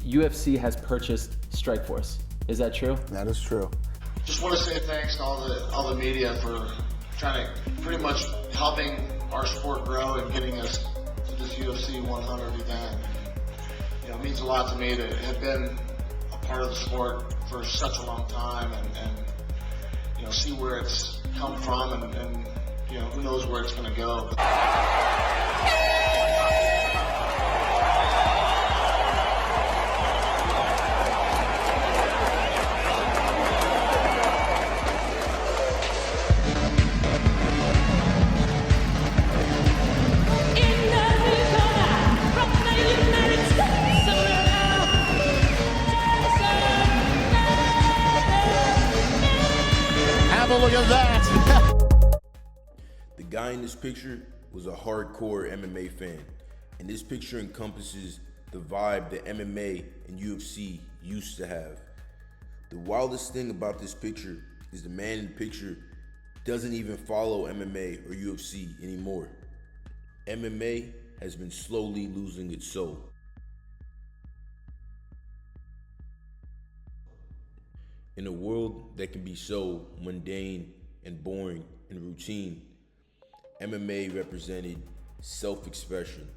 UFC has purchased Strikeforce. Is that true? That is true. Just want to say thanks to all the media for trying to pretty much helping our sport grow and getting us to this UFC 100 event. You know, it means a lot to me to have been a part of the sport for such a long time and you know, see where it's come from and you know, who knows where it's going to go. Look at that. The guy in this picture was a hardcore MMA fan, and this picture encompasses the vibe that MMA and UFC used to have. The wildest thing about this picture is the man in the picture doesn't even follow MMA or UFC anymore. MMA has been slowly losing its soul. In a world that can be so mundane and boring and routine, MMA represented self-expression,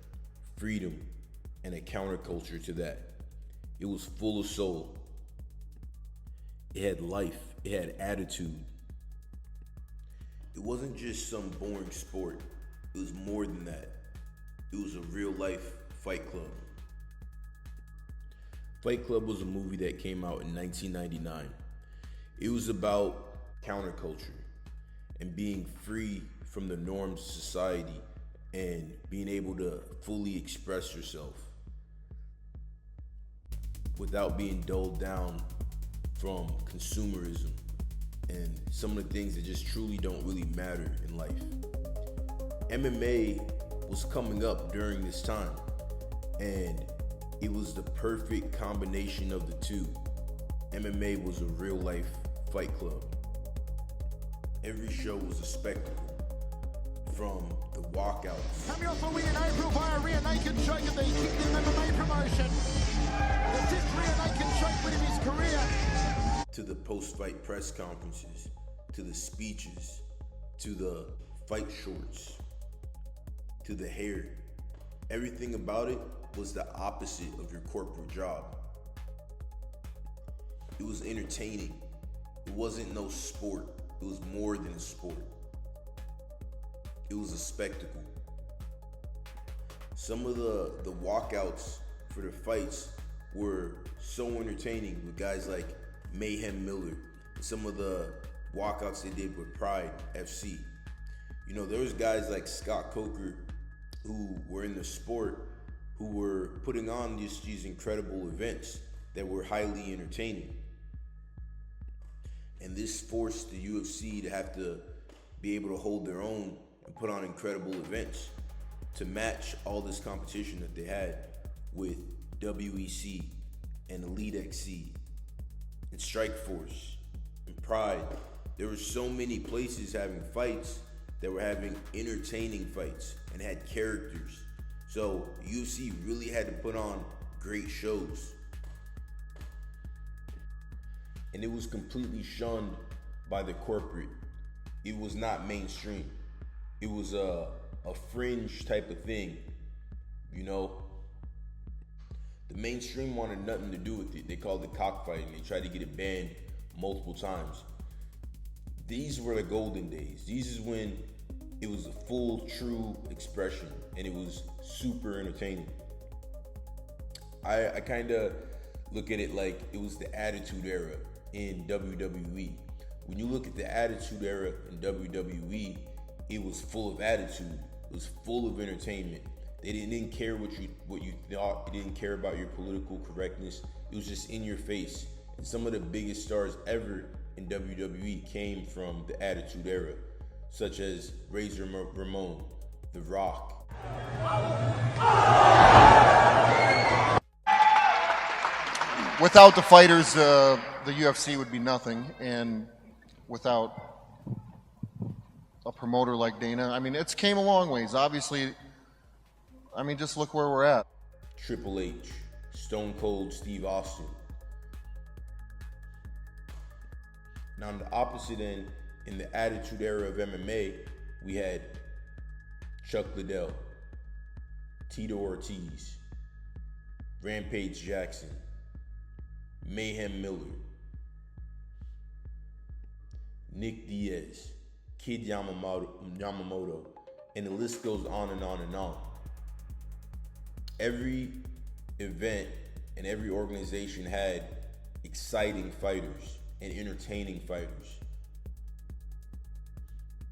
freedom, and a counterculture to that. It was full of soul. It had life. It had attitude. It wasn't just some boring sport. It was more than that. It was a real-life fight club. Fight Club was a movie that came out in 1999. It was about counterculture and being free from the norms of society and being able to fully express yourself without being dulled down from consumerism and some of the things that just truly don't really matter in life. MMA was coming up during this time, and it was the perfect combination of the two. MMA was a real life fight club. Every show was a spectacle. From the walkouts. Coming off a win in April via rear naked choke at the Kingdom MMA promotion. The fifth rear naked choke win in his career. To the post-fight press conferences, to the speeches, to the fight shorts, to the hair. Everything about it was the opposite of your corporate job. It was entertaining. It wasn't no sport. It was more than a sport. It was a spectacle. Some of the walkouts for the fights were so entertaining with guys like Mayhem Miller and some of the walkouts they did with Pride FC. You know, there was guys like Scott Coker who were in the sport who were putting on these incredible events that were highly entertaining. And this forced the UFC to have to be able to hold their own and put on incredible events to match all this competition that they had with WEC and Elite XC and Strikeforce and Pride. There were so many places having fights that were having entertaining fights and had characters. So UFC really had to put on great shows. And it was completely shunned by the corporate. It was not mainstream. It was a fringe type of thing, you know. The mainstream wanted nothing to do with it. They called it cockfighting. They tried to get it banned multiple times. These were the golden days. These is when it was a full, true expression, and it was super entertaining. I kind of look at it like it was the Attitude Era in WWE. When you look at the Attitude Era in WWE, it was full of attitude. It was full of entertainment. They didn't care what you thought. They didn't care about your political correctness. It was just in your face. And some of the biggest stars ever in WWE came from the Attitude Era, such as Razor Ramon, The Rock. Without the fighters, the UFC would be nothing, and without a promoter like Dana, I mean, it's came a long ways. Obviously, I mean, just look where we're at. Triple H, Stone Cold Steve Austin. Now on the opposite end, in the Attitude Era of MMA, we had Chuck Liddell, Tito Ortiz, Rampage Jackson, Mayhem Miller, Nick Diaz, Kid Yamamoto, and the list goes on and on and on. Every event and every organization had exciting fighters and entertaining fighters.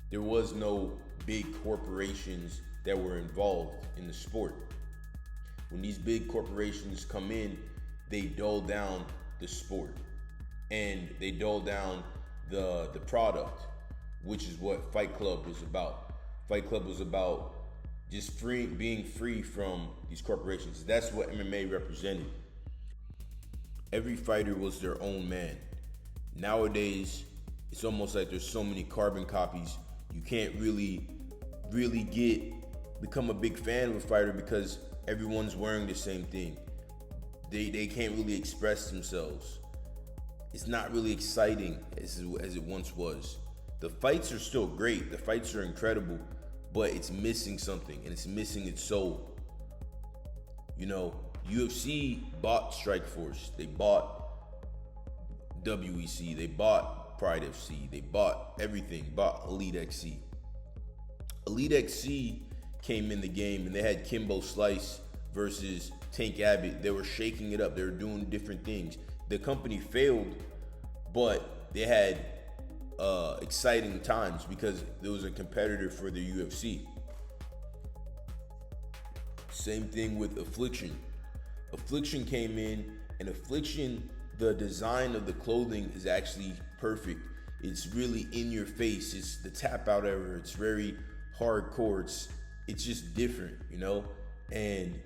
There was no big corporations that were involved in the sport. When these big corporations come in, they dull down the sport and they dull down the product, which is what Fight Club was about. Fight Club was about just being free from these corporations. That's what MMA represented. Every fighter was their own man. Nowadays, it's almost like there's so many carbon copies. You can't really become a big fan of a fighter because everyone's wearing the same thing. They can't really express themselves. It's not really exciting as it once was. The fights are still great. The fights are incredible, but it's missing something, and it's missing its soul. You know, UFC bought Strikeforce. They bought WEC. They bought Pride FC. They bought everything. Bought Elite XC. Elite XC came in the game, and they had Kimbo Slice versus Tank Abbott. They were shaking it up. They were doing different things. The company failed, but they had exciting times because there was a competitor for the UFC. Same thing with Affliction. Affliction came in, and Affliction, the design of the clothing is actually perfect. It's really in your face. It's the tap out era. It's very hardcore. It's just different, you know? And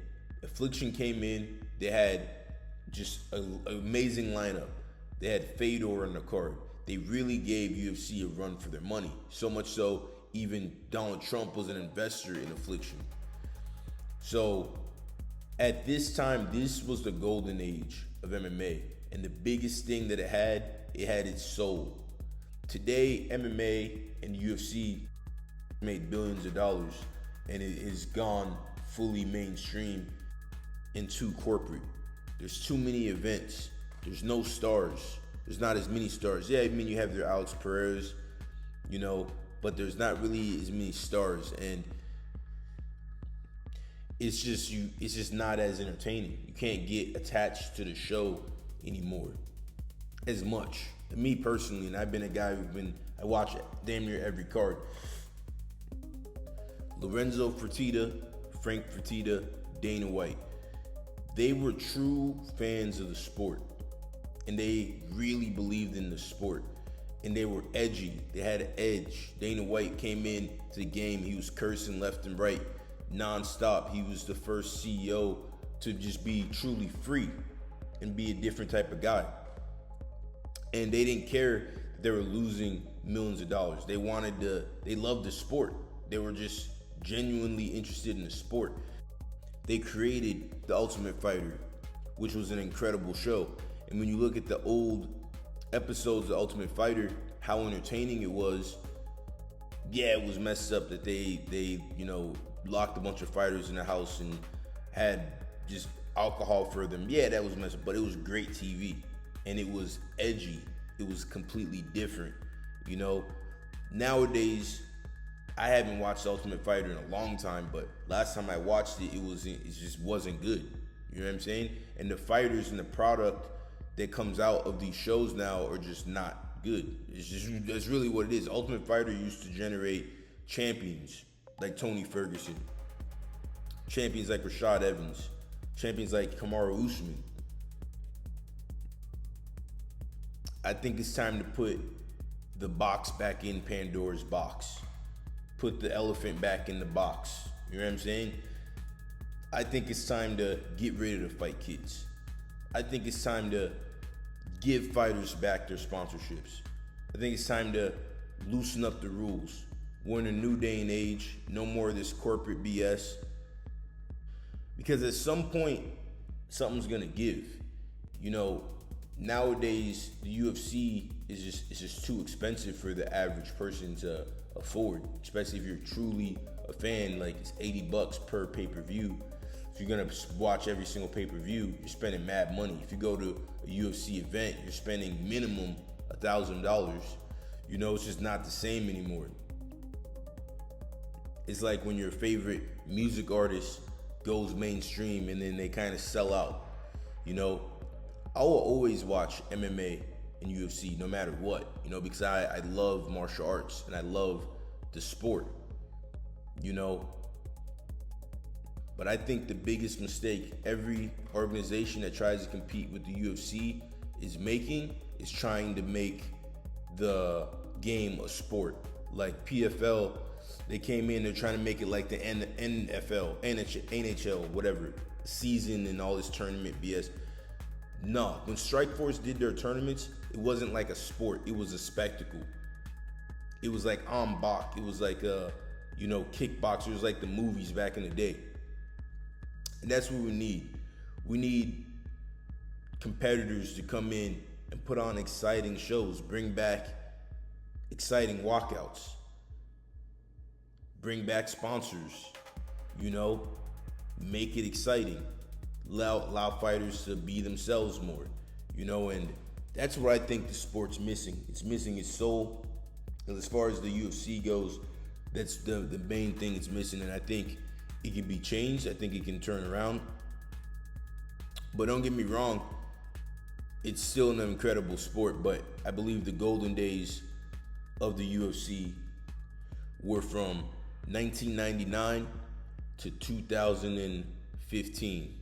Affliction came in, they had just an amazing lineup. They had Fedor on the card. They really gave UFC a run for their money. So much so, even Donald Trump was an investor in Affliction. So at this time, this was the golden age of MMA. And the biggest thing that it had its soul. Today, MMA and UFC made billions of dollars, and it has gone fully mainstream and too corporate. There's too many events. There's no stars. There's not as many stars. Yeah, I mean, you have their Alex Perez, you know, but there's not really as many stars, and it's just not as entertaining. You can't get attached to the show anymore as much. And me personally, and I've been a guy I watch damn near every card. Lorenzo Fertitta, Frank Fertitta, Dana White. They were true fans of the sport, and they really believed in the sport, and they were edgy. They had an edge. Dana White came in to the game. He was cursing left and right, nonstop. He was the first CEO to just be truly free and be a different type of guy. And they didn't care that they were losing millions of dollars. They loved the sport. They were just genuinely interested in the sport. They created The Ultimate Fighter, which was an incredible show. And when you look at the old episodes of The Ultimate Fighter, how entertaining it was. Yeah, it was messed up that they locked a bunch of fighters in the house and had just alcohol for them. Yeah, that was messed up, but it was great TV. And it was edgy. It was completely different, you know? Nowadays, I haven't watched The Ultimate Fighter in a long time, but last time I watched it, it just wasn't good. You know what I'm saying? And the fighters and the product that comes out of these shows now are just not good. That's really what it is. Ultimate Fighter used to generate champions like Tony Ferguson, champions like Rashad Evans, champions like Kamaru Usman. I think it's time to put the box back in Pandora's box. Put the elephant back in the box. You know what I'm saying? I think it's time to get rid of the fight kids. I think it's time to give fighters back their sponsorships. I think it's time to loosen up the rules. We're in a new day and age. No more of this corporate BS. Because at some point, something's gonna give. You know, nowadays the UFC is just too expensive for the average person to afford, especially if you're truly a fan. Like, it's $80 per pay-per-view. If you're gonna watch every single pay-per-view, you're spending mad money. If you go to a UFC event, you're spending minimum $1,000. You know, it's just not the same anymore. It's like when your favorite music artist goes mainstream and then they kind of sell out. You know, I will always watch MMA and UFC no matter what, you know, because I love martial arts and I love the sport, you know. But I think the biggest mistake every organization that tries to compete with the UFC is making is trying to make the game a sport. Like PFL, they came in, they're trying to make it like the NFL, NHL, whatever, season and all this tournament BS. No, when Strikeforce did their tournaments, it wasn't like a sport, it was a spectacle. It was like Bach, it was like kickboxers, it was like the movies back in the day. And that's what we need. We need competitors to come in and put on exciting shows, bring back exciting walkouts, bring back sponsors, you know, make it exciting, allow fighters to be themselves more, you know, and that's what I think the sport's missing. It's missing its soul. And as far as the UFC goes, that's the main thing it's missing, and I think it can be changed. I think it can turn around. But don't get me wrong, it's still an incredible sport, but I believe the golden days of the UFC were from 1999 to 2015.